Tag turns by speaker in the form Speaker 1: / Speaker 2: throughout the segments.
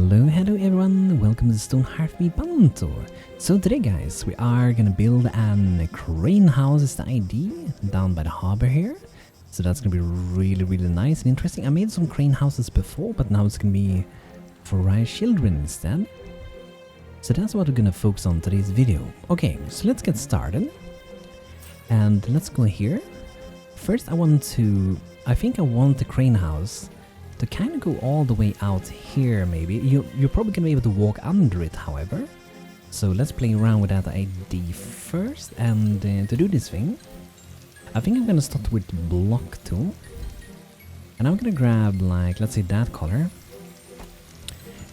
Speaker 1: Hello everyone, welcome to Stonehearth with BANTO. So today guys, we are gonna build a crane house is the idea, down by the harbour here. So that's gonna be really nice and interesting. I made some crane houses before, but now it's gonna be for our children instead. So that's what we're gonna focus on today's video. Okay, so let's get started. And let's go here. First I want the crane house to kind of go all the way out here maybe. You're probably gonna be able to walk under it however. So let's play around with that idea first, and to do this thing, I think I'm gonna start with the block tool. And I'm gonna grab like, let's say that color.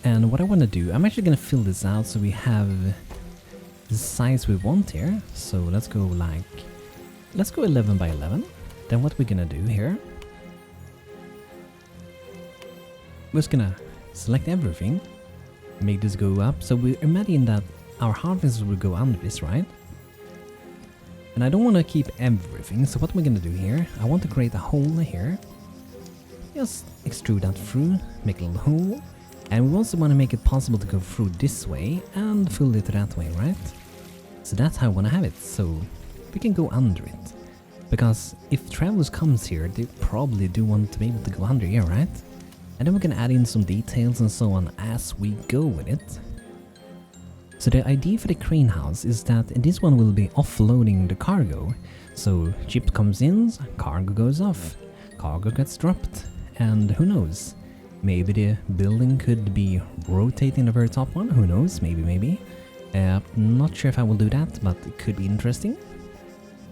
Speaker 1: And what I wanna do, I'm actually gonna fill this out so we have the size we want here. So let's go 11 by 11. Then what we're gonna do here, we're just gonna select everything, make this go up. So we imagine that our harvest will go under this, right? And I don't want to keep everything, so what we're gonna do here, I want to create a hole here. Just extrude that through, make a little hole. And we also want to make it possible to go through this way and fill it that way, right? So that's how I want to have it, so we can go under it. Because if travelers comes here, they probably do want to be able to go under here, right? And then we can add in some details and so on as we go with it. So the idea for the crane house is that this one will be offloading the cargo. So ship comes in, cargo goes off, cargo gets dropped, and who knows? Maybe the building could be rotating the very top one, who knows, maybe. Not sure if I will do that, but it could be interesting.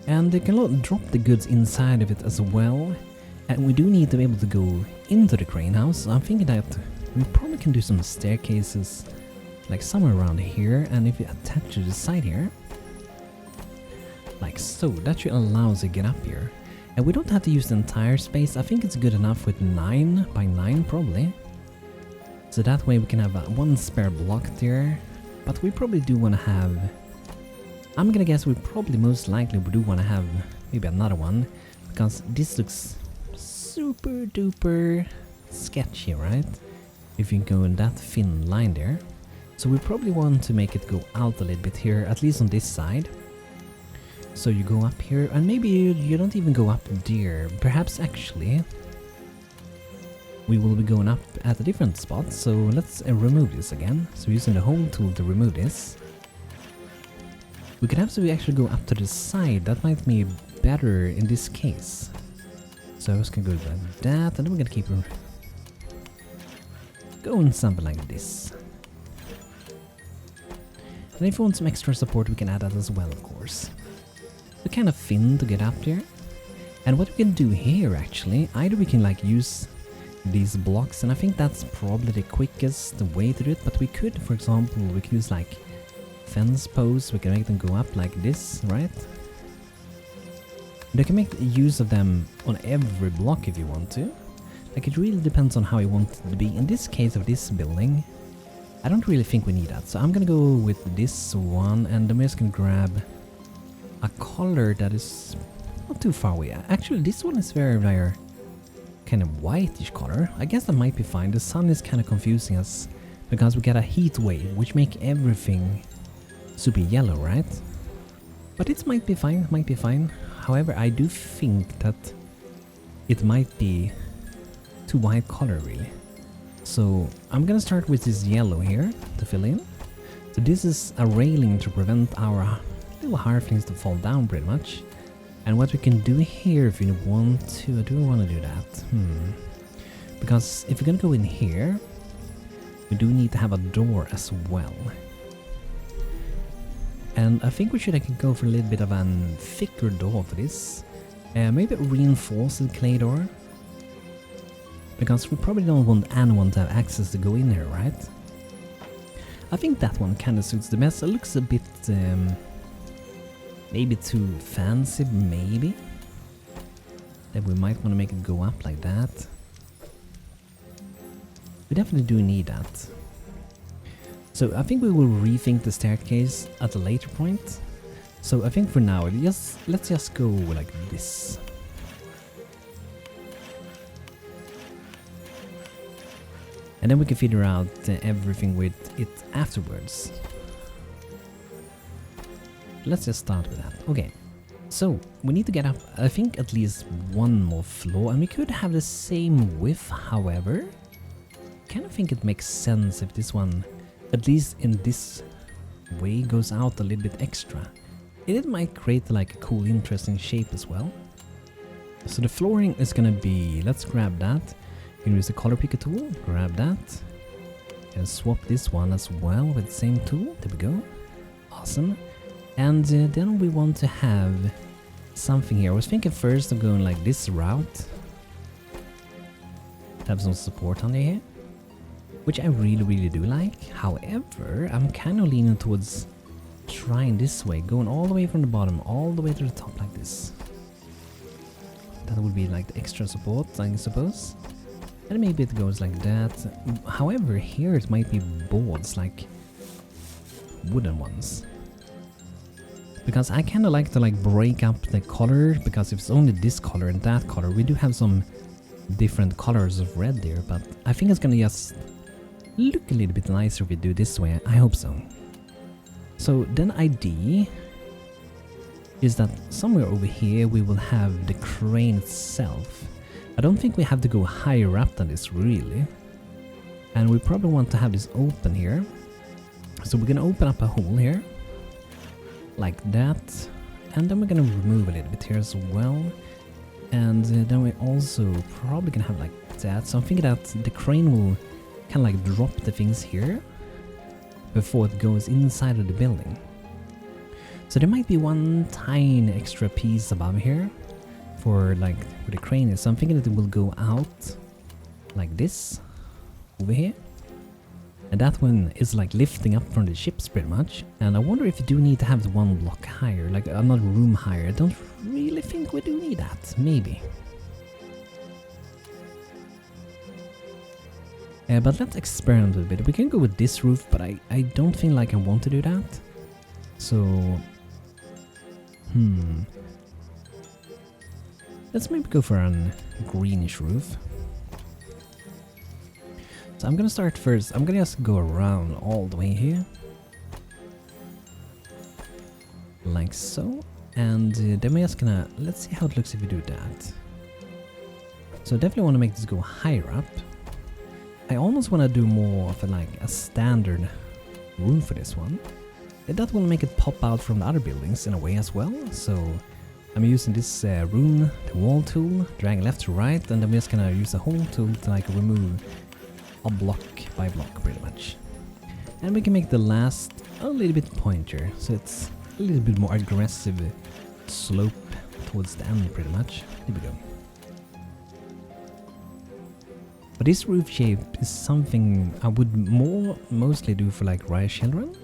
Speaker 1: And they can drop the goods inside of it as well. And we do need to be able to go into the crane house. So I'm thinking that we probably can do some staircases like somewhere around here, and if we attach to the side here, like so, that should allow us to get up here. And we don't have to use the entire space. I think it's good enough with 9 by 9 probably. So that way we can have one spare block there. But we probably do want to have, I'm gonna guess we probably most likely do want to have maybe another one, because this looks super duper sketchy, right? If you go in that thin line there. So we probably want to make it go out a little bit here, at least on this side. So you go up here, and maybe you don't even go up there. Perhaps actually we will be going up at a different spot. So let's remove this again. So using the hole tool to remove this. We could absolutely actually go up to the side. That might be better in this case. So I was gonna go like that, and then we're gonna keep going something like this. And if you want some extra support, we can add that as well, of course. So kind of thin to get up there. And what we can do here actually, either we can like use these blocks, and I think that's probably the quickest way to do it, but we could, for example, we can use like fence posts, we can make them go up like this, right? You can make use of them on every block if you want to. Like it really depends on how you want it to be. In this case of this building, I don't really think we need that. So I'm gonna go with this one, and I'm just gonna grab a color that is not too far away. Actually, this one is very kind of whitish color. I guess that might be fine. The sun is kind of confusing us because we get a heat wave, which make everything super yellow, right? But it might be fine, However, I do think that it might be too white color really. So I'm gonna start with this yellow here to fill in. So this is a railing to prevent our little Hearthlings to fall down pretty much. And what we can do here if we want to, I do want to do that. Because if we're gonna go in here, we do need to have a door as well. And I think we should go for a little bit of a thicker door for this. Maybe a reinforced clay door. Because we probably don't want anyone to have access to go in here, right? I think that one kind of suits the best. It looks a bit maybe too fancy, maybe. That we might want to make it go up like that. We definitely do need that. So I think we will rethink the staircase at a later point. So I think for now, let's just go like this. And then we can figure out everything with it afterwards. Let's just start with that. Okay, so we need to get up, I think, at least one more floor, and we could have the same width, however. I kind of think it makes sense if this one, at least in this way, goes out a little bit extra. It might create like a cool, interesting shape as well. So the flooring is gonna be, let's grab that. You can use the color picker tool, grab that. And swap this one as well with the same tool. There we go. Awesome. And then we want to have something here. I was thinking first of going like this route. Have some support under here, which I really do like. However, I'm kind of leaning towards trying this way, going all the way from the bottom all the way to the top like this. That would be like the extra support, I suppose. And maybe it goes like that. However, here it might be boards, like wooden ones. Because I kind of like to like break up the color, because if it's only this color and that color, we do have some different colors of red there, but I think it's gonna just look a little bit nicer if we do this way. I hope so. So then idea is that somewhere over here we will have the crane itself. I don't think we have to go higher up than this really. And we probably want to have this open here. So we're gonna open up a hole here. Like that. And then we're gonna remove a little bit here as well. And then we're also probably gonna have like that. So I'm thinking that the crane will kind of like drop the things here before it goes inside of the building. So there might be one tiny extra piece above here for like where the crane is. So I'm thinking that it will go out like this over here. And that one is like lifting up from the ships pretty much. And I wonder if you do need to have the one block higher, like another room higher. I don't really think we do need that. Maybe. But let's experiment a bit. We can go with this roof, but I don't think like I want to do that. So... let's maybe go for a greenish roof. So I'm gonna start first. I'm gonna just go around all the way here. Like so. And then we're just gonna... let's see how it looks if we do that. So I definitely want to make this go higher up. I almost want to do more of a standard room for this one. That will make it pop out from the other buildings in a way as well. So I'm using this room, the wall tool, drag left to right, and then we're just gonna use the hole tool to like remove a block by block pretty much. And we can make the last a little bit pointier, so it's a little bit more aggressive slope towards the end pretty much. Here we go. But this roof shape is something I would mostly do for like riot children.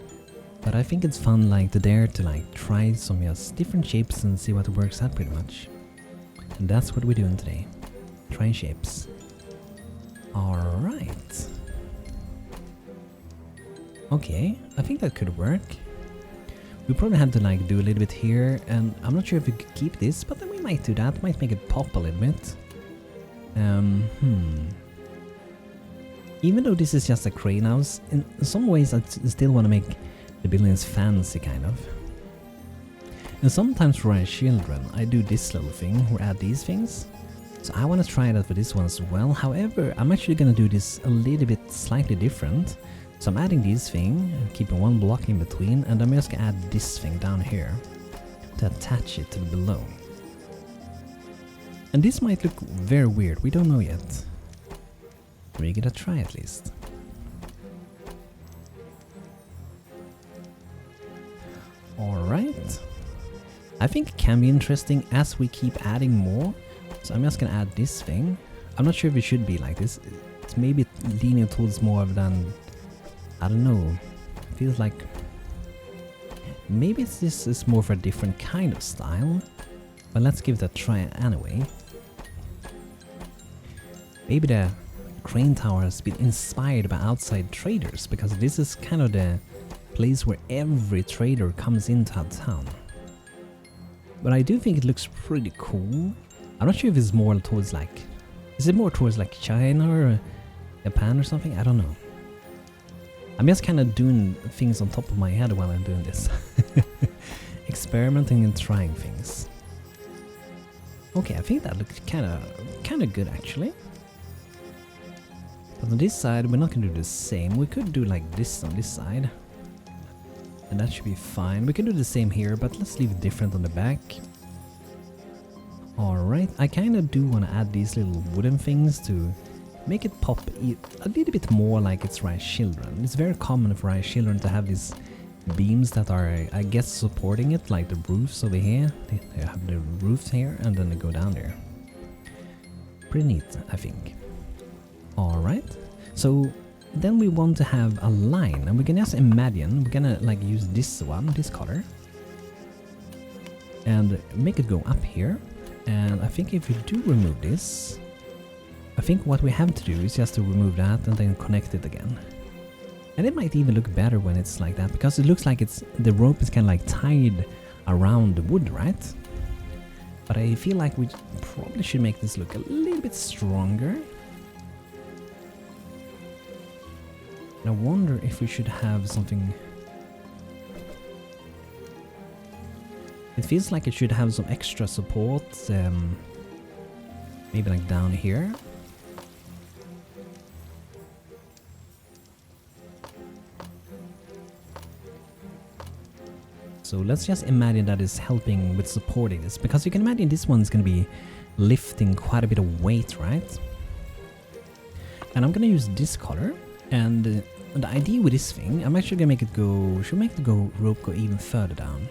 Speaker 1: But I think it's fun like to dare to like try some different shapes and see what works out pretty much. And that's what we're doing today. Trying shapes. Alright. Okay, I think that could work. We probably had to like do a little bit here, and I'm not sure if we could keep this, but then we might do that. Might make it pop a little bit. Even though this is just a crane house, in some ways I still want to make the buildings fancy kind of. And sometimes for my children I do this little thing or add these things. So I want to try that for this one as well. However, I'm actually going to do this a little bit slightly different. So I'm adding this thing, keeping one block in between, and I'm just going to add this thing down here to attach it to the below. And this might look very weird, we don't know yet. We're gonna try at least. Alright. I think it can be interesting as we keep adding more. So I'm just gonna add this thing. I'm not sure if it should be like this. It's maybe leaning towards more than... I don't know. Feels like... maybe this is more for a different kind of style. But let's give it a try anyway. Maybe the crane tower has been inspired by outside traders, because this is kind of the place where every trader comes into our town. But I do think it looks pretty cool. I'm not sure if it's more towards like... is it more towards like China, or Japan or something? I don't know. I'm just kind of doing things on top of my head while I'm doing this. Experimenting and trying things. Okay, I think that looks kind of good actually. But on this side, we're not going to do the same. We could do like this on this side. And that should be fine. We can do the same here, but let's leave it different on the back. Alright, I kind of do want to add these little wooden things to make it pop a little bit more like it's Rice Children. It's very common for Rice Children to have these beams that are, I guess, supporting it, like the roofs over here. They have the roofs here and then they go down there. Pretty neat, I think. Alright, so then we want to have a line, and we can just imagine, we're gonna like use this one, this color, and make it go up here. And I think if we do remove this, I think what we have to do is just to remove that and then connect it again. And it might even look better when it's like that, because it looks like the rope is kind of like tied around the wood, right? But I feel like we probably should make this look a little bit stronger. And I wonder if we should have something... It feels like it should have some extra support, maybe like down here. So let's just imagine that is helping with supporting this, because you can imagine this one's going to be lifting quite a bit of weight, right? And I'm going to use this color, and the idea with this thing, I'm actually going to make it go, should make the rope go even further down.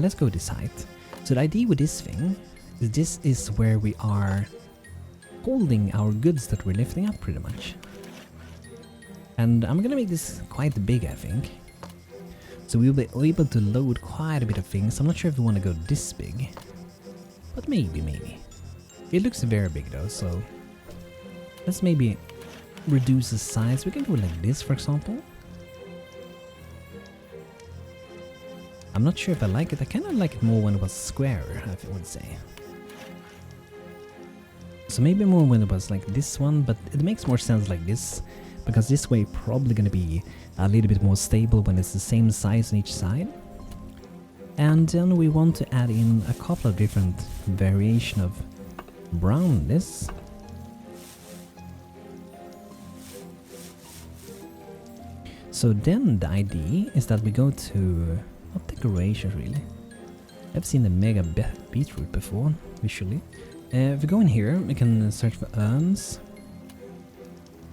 Speaker 1: Let's go this height. So the idea with this thing is this is where we are holding our goods that we're lifting up pretty much. And I'm gonna make this quite big, I think. So we'll be able to load quite a bit of things. I'm not sure if we want to go this big, but maybe. It looks very big though, so let's maybe reduce the size. We can go like this, for example. I'm not sure if I like it. I kind of like it more when it was squarer, I would say. So maybe more when it was like this one, but it makes more sense like this, because this way probably going to be a little bit more stable when it's the same size on each side. And then we want to add in a couple of different variation of brown this. So then the idea is that we go to... not decorations really. I've seen the mega beetroot before, visually. If we go in here, we can search for urns.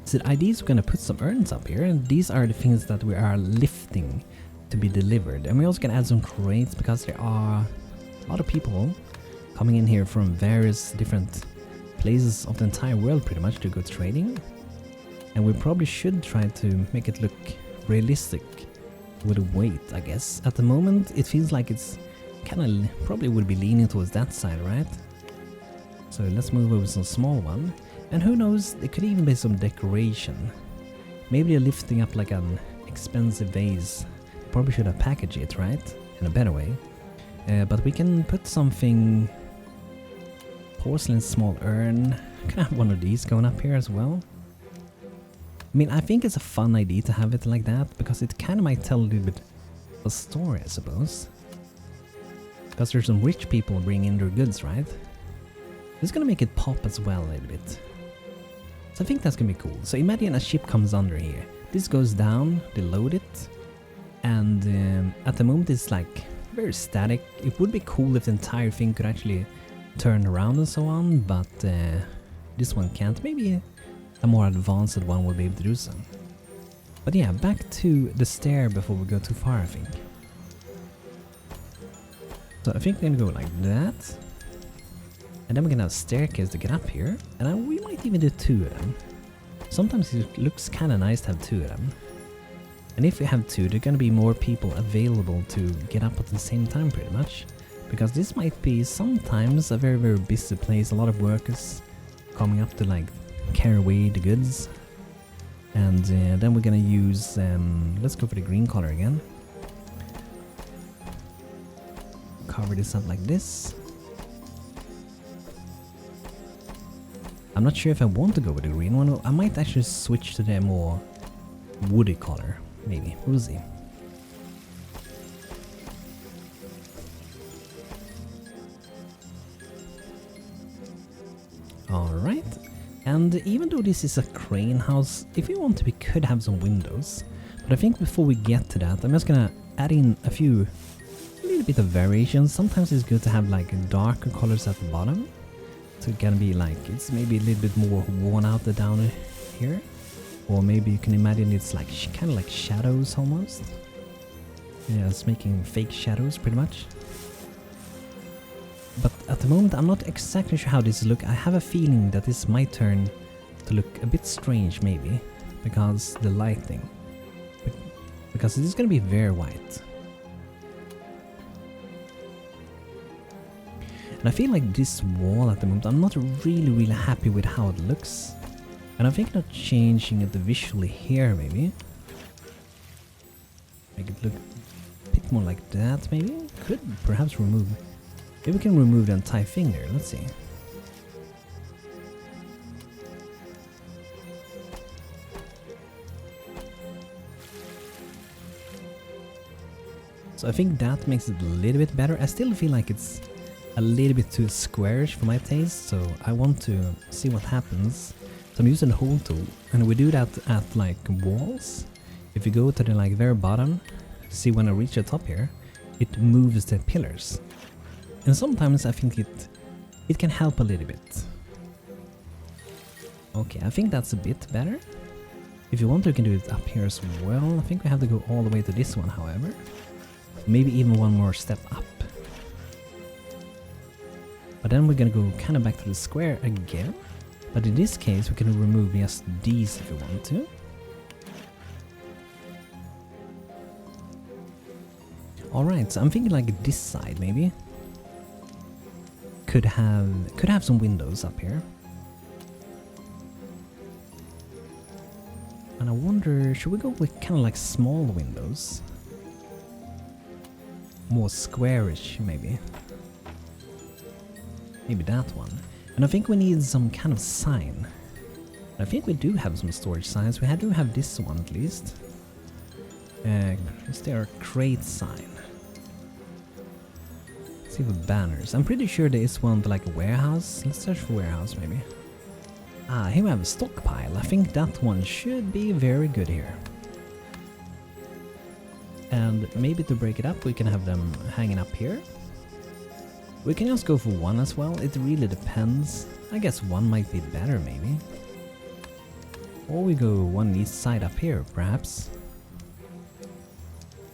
Speaker 1: So the idea is we're going to put some urns up here, and these are the things that we are lifting to be delivered. And we're also going to add some crates, because there are a lot of people coming in here from various different places of the entire world pretty much to go trading. And we probably should try to make it look realistic with the weight, I guess. At the moment it feels like it's kind of probably would be leaning towards that side, right? So let's move over some small one, and who knows, there could even be some decoration. Maybe they're lifting up like an expensive vase. Probably should have packaged it, right, in a better way. But we can put something, porcelain small urn. Can I have one of these going up here as well? I mean, I think it's a fun idea to have it like that, because it kind of might tell a little bit of a story, I suppose. Because there's some rich people bringing in their goods, right? It's gonna make it pop as well a little bit. So I think that's gonna be cool. So imagine a ship comes under here. This goes down, they load it, and at the moment it's like very static. It would be cool if the entire thing could actually turn around and so on, but this one can't. Maybe a more advanced one will be able to do so. But yeah, back to the stair before we go too far, I think. So I think we're gonna go like that. And then we're gonna have a staircase to get up here. And we might even do two of them. Sometimes it looks kinda nice to have two of them. And if we have two, there are gonna be more people available to get up at the same time pretty much. Because this might be sometimes a very, very busy place. A lot of workers coming up to like carry away the goods. And then we're gonna use, let's go for the green color again. Cover this up like this. I'm not sure if I want to go with the green one. I might actually switch to the more woody color, maybe. We'll see. Alright, and even though this is a crane house, if we want to, we could have some windows. But I think before we get to that, I'm just gonna add in a little bit of variations. Sometimes it's good to have like darker colors at the bottom. So it can be like, it's maybe a little bit more worn out down here. Or maybe you can imagine it's like kind of like shadows almost. Yeah, it's making fake shadows pretty much. But at the moment I'm not exactly sure how this looks. I have a feeling that this might turn to look a bit strange maybe. Because the lighting. Because it is going to be very white. And I feel like this wall at the moment, I'm not really happy with how it looks. And I'm thinking of changing it visually here maybe. Make it look a bit more like that maybe. Could perhaps remove. Maybe we can remove the entire thing there. Let's see. So I think that makes it a little bit better. I still feel like it's a little bit too squarish for my taste, so I want to see what happens. So I'm using the hole tool, and we do that at like walls. If you go to the like very bottom, see when I reach the top here, it moves the pillars. And sometimes I think it can help a little bit. Okay, I think that's a bit better. If you want to, you can do it up here as well. I think we have to go all the way to this one, however. Maybe even one more step up. But then we're gonna go kind of back to the square again. But in this case, we can remove just these if we want to. Alright, so I'm thinking like this side maybe. Could have some windows up here. And I wonder, should we go with kind of like small windows? More squarish maybe. Maybe that one. And I think we need some kind of sign. I think we do have some storage signs. We do have this one at least. Is there a crate sign? Let's see for banners. I'm pretty sure there is one for like a warehouse. Let's search for warehouse maybe. Ah, here we have a stockpile. I think that one should be very good here. And maybe to break it up, we can have them hanging up here. We can just go for one as well. It really depends. I guess one might be better maybe. Or we go one each side up here, perhaps.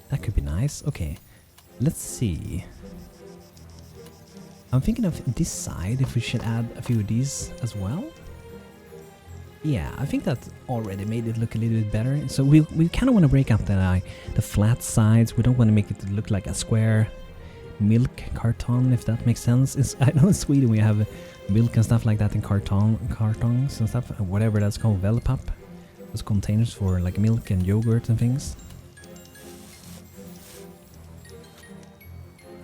Speaker 1: That could be nice. Okay, let's see. I'm thinking of this side, if we should add a few of these as well. Yeah, I think that already made it look a little bit better. So we kind of want to break up the flat sides. We don't want to make it look like a square milk carton, if that makes sense. I know in Sweden we have milk and stuff like that in cartons and stuff, whatever that's called, Velpap. Those containers for like milk and yogurt and things.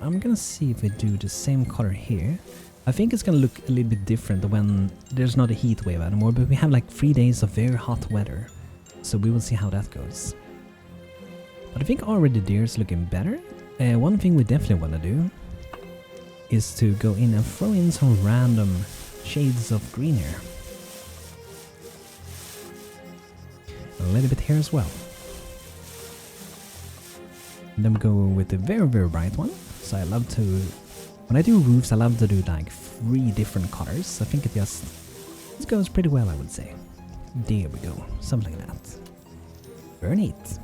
Speaker 1: I'm gonna see if we do the same color here. I think it's gonna look a little bit different when there's not a heat wave anymore, but we have like 3 days of very hot weather. So we will see how that goes. But I think already there is looking better. One thing we definitely want to do is to go in and throw in some random shades of green here. A little bit here as well. And then we go with the very bright one. So I love to, when I do roofs, I love to do like 3 different colors. I think it goes pretty well, I would say. There we go, something like that. Very neat.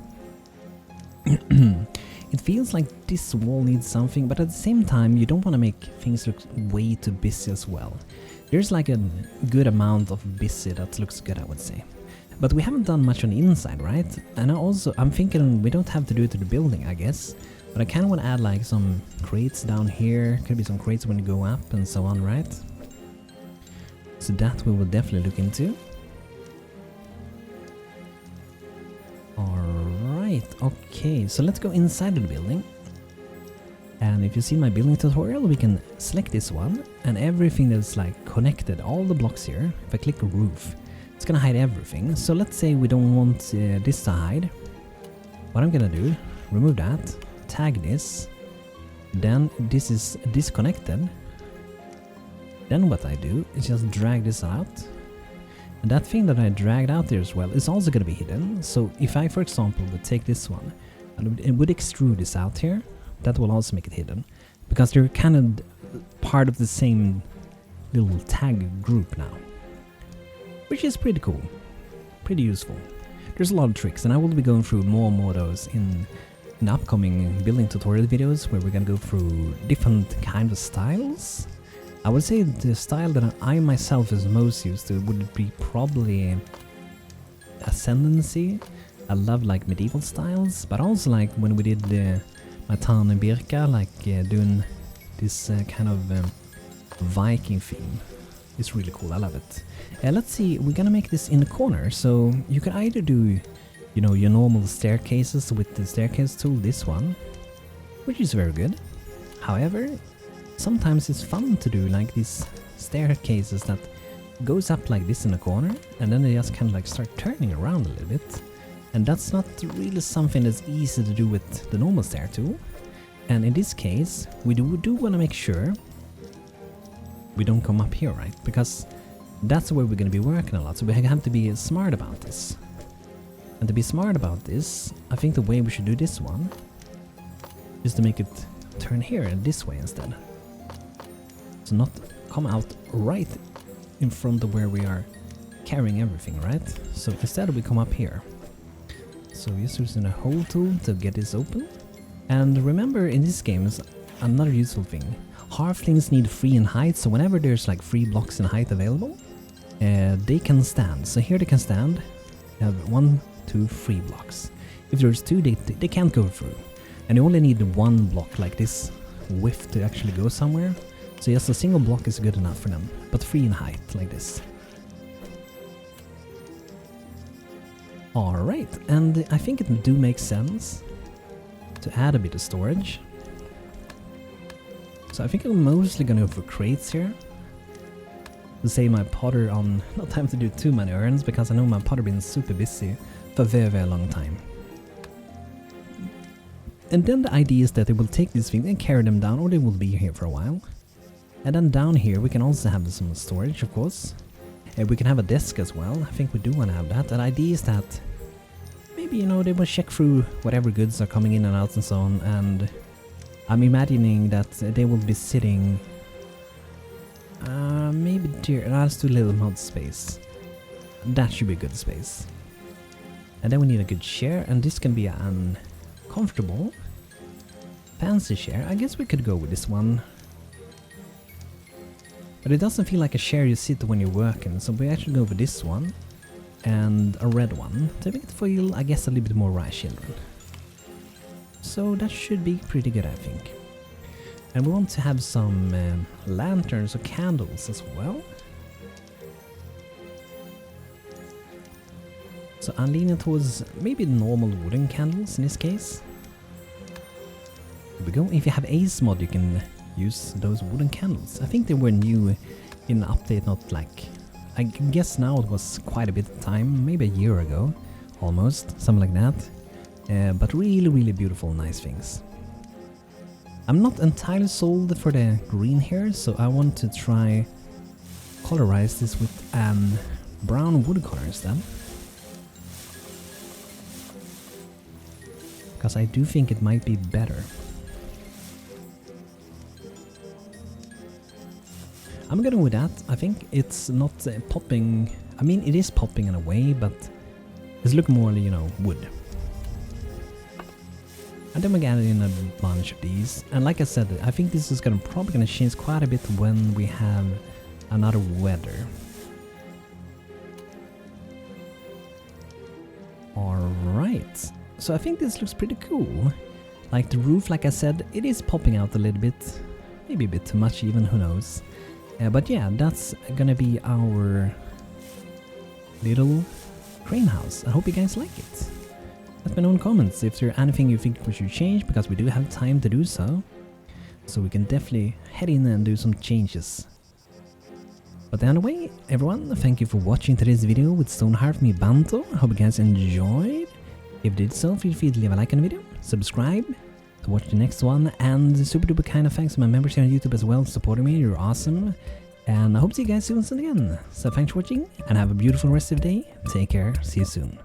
Speaker 1: It feels like this wall needs something, but at the same time you don't want to make things look way too busy as well. There's like a good amount of busy that looks good, I would say. But we haven't done much on the inside, right? And I'm thinking we don't have to do it to the building, I guess. But I kind of want to add like some crates down here. Could be some crates when you go up and so on, right? So that we will definitely look into. Alright, okay, so let's go inside of the building. And if you see my building tutorial, we can select this one, and everything that's like connected, all the blocks here, if I click roof, it's gonna hide everything. So let's say we don't want this to hide. What I'm gonna do, remove that, tag this, then this is disconnected. Then what I do is just drag this out. And that thing that I dragged out there as well is also gonna be hidden. So if I, for example, would take this one, and it would extrude this out here, that will also make it hidden, because they're kind of part of the same little tag group now, which is pretty cool, pretty useful. There's a lot of tricks, and I will be going through more and more of those in upcoming building tutorial videos, where we're gonna go through different kind of styles. I would say the style that I myself is most used to would be probably Ascendancy. I love like medieval styles, but also like when we did the Matan and Birka, like doing this kind of Viking theme. It's really cool, I love it. Let's see, we're gonna make this in the corner, so you can either do, you know, your normal staircases with the staircase tool, this one, which is very good. However, sometimes it's fun to do like these staircases that goes up like this in the corner, and then they just kind of like start turning around a little bit. And that's not really something that's easy to do with the normal stair tool. And in this case, we do want to make sure we don't come up here, right? Because that's where we're going to be working a lot, so we have to be smart about this. And to be smart about this, I think the way we should do this one is to make it turn here and this way instead. So not come out right in front of where we are carrying everything, right? So instead we come up here. So we're just using a hole tool to get this open. And remember, in this game is another useful thing. Hearthlings need 3 in height, so whenever there's like 3 blocks in height available, they can stand. So here they can stand. You have 1, 2, 3 blocks. If there's 2, they can't go through. And you only need 1 block like this width to actually go somewhere. So just a single block is good enough for them, but 3 in height like this. Alright, and I think it do make sense to add a bit of storage. So I think I'm mostly gonna go for crates here to save my potter on not having to do too many errands, because I know my potter been super busy for a very, very long time. And then the idea is that they will take these things and carry them down, or they will be here for a while. And then down here we can also have some storage, of course. We can have a desk as well. I think we do want to have that. And the idea is that maybe, you know, they will check through whatever goods are coming in and out and so on. And I'm imagining that they will be sitting maybe here. Let's do a little mod space. That should be a good space. And then we need a good chair, and this can be an comfortable fancy chair. I guess we could go with this one. But it doesn't feel like a chair you sit when you're working, so we actually go for this one and a red one to make it feel, I guess, a little bit more right children. So that should be pretty good, I think. And we want to have some lanterns or candles as well. So I'm leaning towards maybe normal wooden candles in this case. Here we go. If you have Ace mod, you can use those wooden candles. I think they were new in the update, not like... I guess now it was quite a bit of time, maybe a year ago, almost, something like that. But really, really beautiful, nice things. I'm not entirely sold for the green here, so I want to try colorize this with brown wood color instead. Because I do think it might be better. I'm going with that. I think it's not popping. I mean, it is popping in a way, but it's looking more, you know, wood. And then we got in a bunch of these. And like I said, I think this is probably gonna change quite a bit when we have another weather. Alright. So I think this looks pretty cool. Like the roof, like I said, it is popping out a little bit. Maybe a bit too much even, who knows. But yeah, that's gonna be our little crane house. I hope you guys like it. Let me know in the comments if there's anything you think we should change, because we do have time to do so. So we can definitely head in and do some changes. But anyway, everyone, thank you for watching today's video with Stonehearth me BANTO. Hope you guys enjoyed. If you did so, feel free to leave a like on the video, subscribe to watch the next one, and super duper kind of thanks to my members here on YouTube as well, supporting me. You're awesome. And I hope to see you guys soon again. So thanks for watching, and have a beautiful rest of the day. Take care. See you soon.